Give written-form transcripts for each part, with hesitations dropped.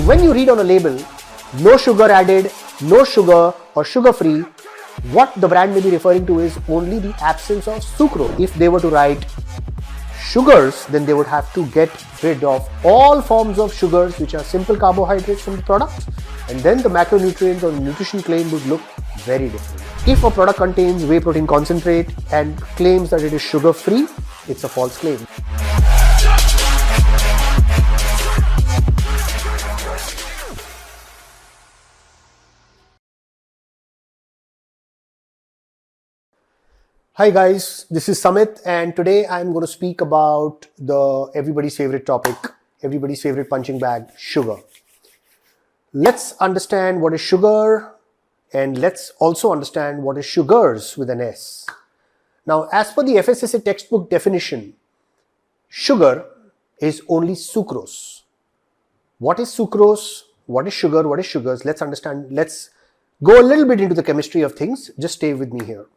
when you read on a label, no sugar added, no sugar or sugar-free, what the brand may be referring to is only the absence of sucrose. If they were to write sugars, then they would have to get rid of all forms of sugars which are simple carbohydrates from the product, and then the macronutrients or nutrition claim would look very different. If a product contains whey protein concentrate and claims that it is sugar-free, it's a false claim. Hi guys, this is Samit, and today I'm going to speak about everybody's favorite topic, everybody's favorite punching bag, sugar. Let's understand what is sugar, and let's also understand what is sugars with an S. Now, as per the FSSA textbook definition, sugar is only sucrose. What is sucrose? What is sugar? What is sugars? Let's understand. Let's go a little bit into the chemistry of things. Just stay with me here.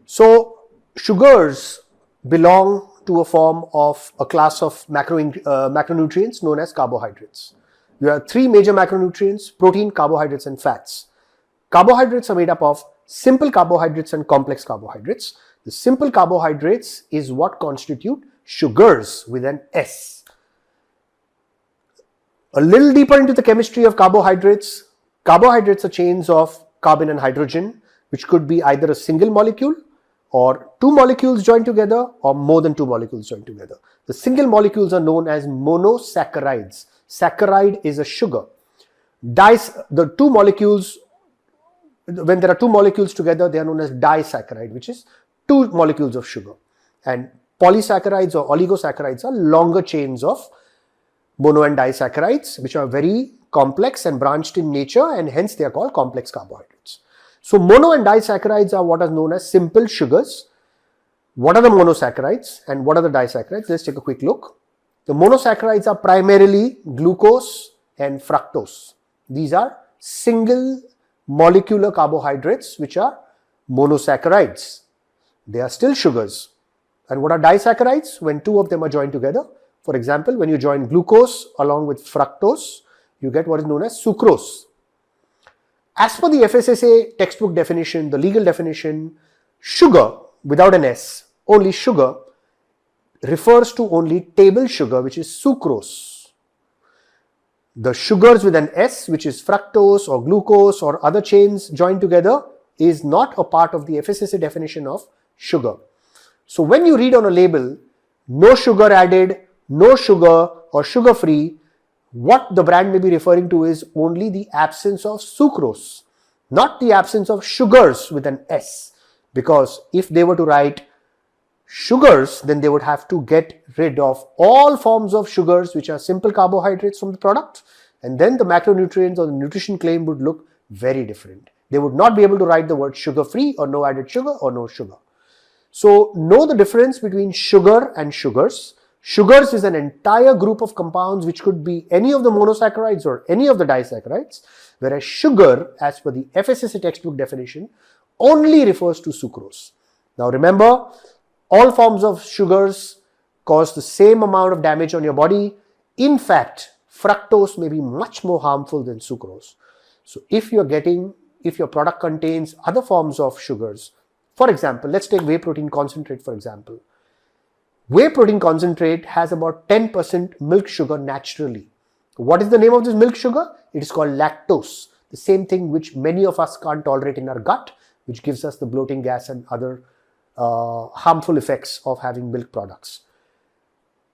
So, sugars belong to a form of a class of macronutrients known as carbohydrates. There are three major macronutrients: protein, carbohydrates, and fats. Carbohydrates are made up of simple carbohydrates and complex carbohydrates. The simple carbohydrates is what constitute sugars with an S. A little deeper into the chemistry of carbohydrates. Carbohydrates are chains of carbon and hydrogen, which could be either a single molecule or two molecules joined together or more than two molecules joined together. The single molecules are known as monosaccharides. Saccharide is a sugar. The two molecules, when there are two molecules together, they are known as disaccharide, which is two molecules of sugar. And polysaccharides or oligosaccharides are longer chains of mono and disaccharides, which are very complex and branched in nature, and hence they are called complex carbohydrates. So mono and disaccharides are what are known as simple sugars. What are the monosaccharides and what are the disaccharides? Let's take a quick look. The monosaccharides are primarily glucose and fructose. These are single molecular carbohydrates which are monosaccharides. They are still sugars. And what are disaccharides? When two of them are joined together. For example, when you join glucose along with fructose, you get what is known as sucrose. As per the FSSA textbook definition, the legal definition, sugar without an S, only sugar, refers to only table sugar, which is sucrose. The sugars with an S, which is fructose or glucose or other chains joined together, is not a part of the FSSA definition of sugar. So when you read on a label, no sugar added, no sugar or sugar-free, what the brand may be referring to is only the absence of sucrose, not the absence of sugars with an S. Because if they were to write sugars, then they would have to get rid of all forms of sugars which are simple carbohydrates from the product, and then the macronutrients or the nutrition claim would look very different. They would not be able to write the word sugar-free or no added sugar or no sugar. So know the difference between sugar and sugars. Sugars is an entire group of compounds which could be any of the monosaccharides or any of the disaccharides, whereas sugar, as per the FSSA textbook definition, only refers to sucrose. Now remember, all forms of sugars cause the same amount of damage on your body. In fact, fructose may be much more harmful than sucrose. So if your product contains other forms of sugars, for example, let's take whey protein concentrate for example. Whey protein concentrate has about 10% milk sugar naturally. What is the name of this milk sugar? It is called lactose, the same thing which many of us can't tolerate in our gut, which gives us the bloating gas and other harmful effects of having milk products.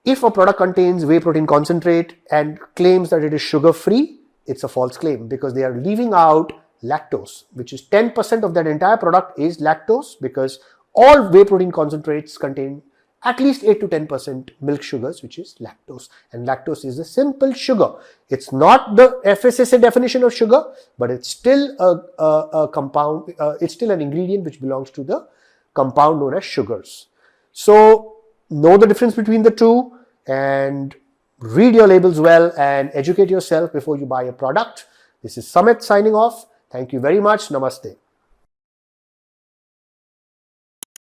If a product contains whey protein concentrate and claims that it is sugar-free, it's a false claim because they are leaving out lactose, which is 10% of that entire product is lactose, because all whey protein concentrates contain at least 8 to 10% milk sugars, which is lactose. And lactose is a simple sugar. It's not the FSSA definition of sugar, but it's still a compound, it's still an ingredient which belongs to the compound known as sugars. So know the difference between the two and read your labels well and educate yourself before you buy a product. This is Samit signing off. Thank you very much. Namaste.